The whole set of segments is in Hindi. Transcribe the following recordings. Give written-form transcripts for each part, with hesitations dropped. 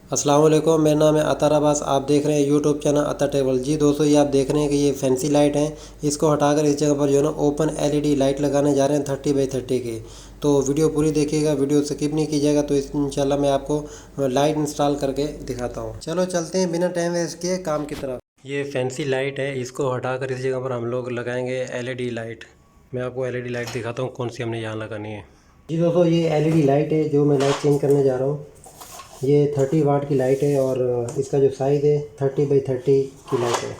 अस्सलाम वालेकुम, मेरा नाम है अतार अब्बास। आप देख रहे हैं यूट्यूब चैनल अतर टेबल। जी दोस्तों, ये आप देख रहे हैं कि ये फैंसी लाइट है। इसको हटाकर इस जगह पर जो है ना ओपन एलईडी लाइट लगाने जा रहे हैं 30x30 की। तो वीडियो पूरी देखिएगा, वीडियो स्किप नहीं कीजिएगा। तो इंशाल्लाह मैं आपको लाइट इंस्टॉल करके दिखाता हूँ। चलो चलते हैं बिना टाइम वेस्ट किए काम की तरफ। ये फैंसी लाइट है, इसको हटाकर इस जगह पर हम लोग लगाएंगे एलईडी लाइट। मैं आपको एलईडी लाइट दिखाता हूँ कौन सी हमने यहाँ लगानी है। जी दोस्तों, ये एलईडी लाइट है जो मैं लाइट चेंज करने जा रहा हूँ। ये 30 वाट की लाइट है और इसका जो साइज़ है 30x30 की लाइट है।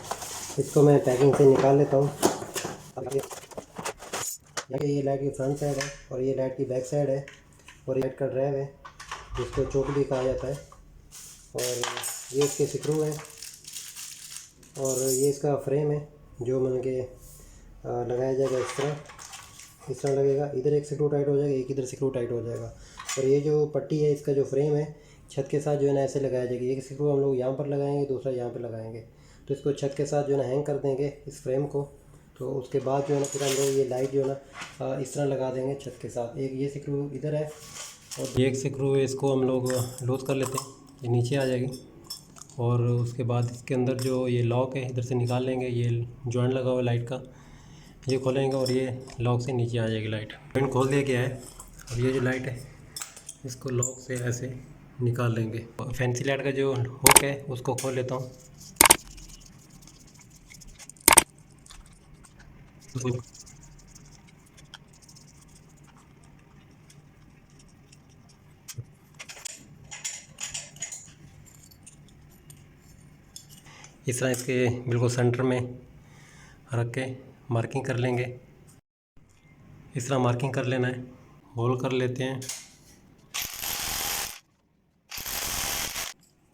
इसको मैं पैकिंग से निकाल लेता हूँ। ये लाइट की फ्रंट साइड है और ये लाइट की बैक साइड है और लाइट का ड्राइव है जिसको चोक भी कहा जाता है। और ये इसके स्क्रू हैं और ये इसका फ्रेम है जो मन के लगाया जाएगा। इस तरह लगेगा। इधर एक स्क्रू टाइट हो जाएगा, एक इधर स्क्रू टाइट हो जाएगा। और ये जो पट्टी है, इसका जो फ्रेम है छत के साथ जो है ना ऐसे लगाया जाएगा। एक स्क्रू हम लोग यहाँ पर लगाएंगे, दूसरा यहाँ पर लगाएंगे। तो इसको छत के साथ जो है ना हैंग कर देंगे इस फ्रेम को। तो उसके बाद जो है ना फिर हम लोग ये लाइट जो है ना इस तरह लगा देंगे छत के साथ। एक ये स्क्रू इधर है और एक स्क्रू इसको हम लोग लूज़ कर लेते हैं, ये नीचे आ जाएगी। और उसके बाद इसके अंदर जो ये लॉक है इधर से निकाल लेंगे। ये जॉइंट लगा हुआ है लाइट का, ये खोलेंगे और ये लॉक से नीचे आ जाएगी लाइट। जॉइंट खोल दिया गया है और ये जो लाइट है इसको लॉक से ऐसे निकाल लेंगे। फैंसी लाइट का जो हुक है उसको खोल लेता हूँ। इस तरह इसके बिल्कुल सेंटर में रख के मार्किंग कर लेंगे। इस तरह मार्किंग कर लेना है। होल कर लेते हैं,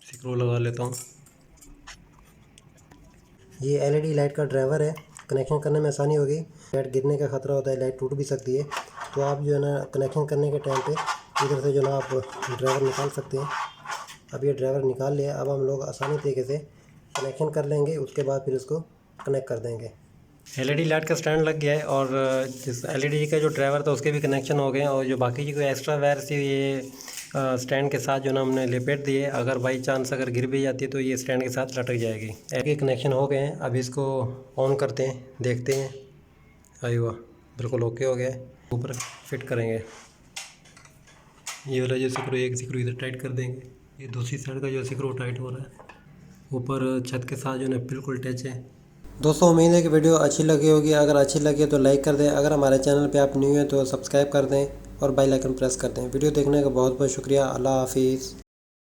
स्क्रू लगा लेता हूँ। ये एलईडी लाइट का ड्राइवर है, कनेक्शन करने में आसानी होगी। लाइट गिरने का ख़तरा होता है, लाइट टूट भी सकती है। तो आप जो है ना कनेक्शन करने के टाइम पे इधर से जो है ना आप ड्राइवर निकाल सकते हैं। अब ये ड्राइवर निकाल लिया। अब हम लोग आसानी तरीके से कनेक्शन कर लेंगे, उसके बाद फिर इसको कनेक्ट कर देंगे। एलईडी लाइट का स्टैंड लग गया है और जिस एलईडी का जो ड्राइवर था उसके भी कनेक्शन हो गए। और जो बाकी की कोई एक्स्ट्रा वायर थी ये स्टैंड के साथ जो ना हमने लपेट दिए। अगर बाई चांस अगर गिर भी जाती है तो ये स्टैंड के साथ लटक जाएगी। एक कनेक्शन हो गए हैं। अब इसको ऑन करते हैं, देखते हैं। आई वाह, बिल्कुल ओके हो गया। ऊपर फिट करेंगे। ये वाला जो स्क्रू, एक स्क्रू इधर टाइट कर देंगे। ये दूसरी साइड का जो स्क्रू टाइट हो रहा है ऊपर छत के साथ जो ना बिल्कुल टच है। दोस्तों, उम्मीद है कि वीडियो अच्छी लगी होगी। अगर अच्छी लगी तो लाइक कर दें। अगर हमारे चैनल पे आप न्यू हैं तो सब्सक्राइब कर दें और बेल आइकन प्रेस कर दें। वीडियो देखने का बहुत बहुत शुक्रिया। अल्लाह हाफिज़।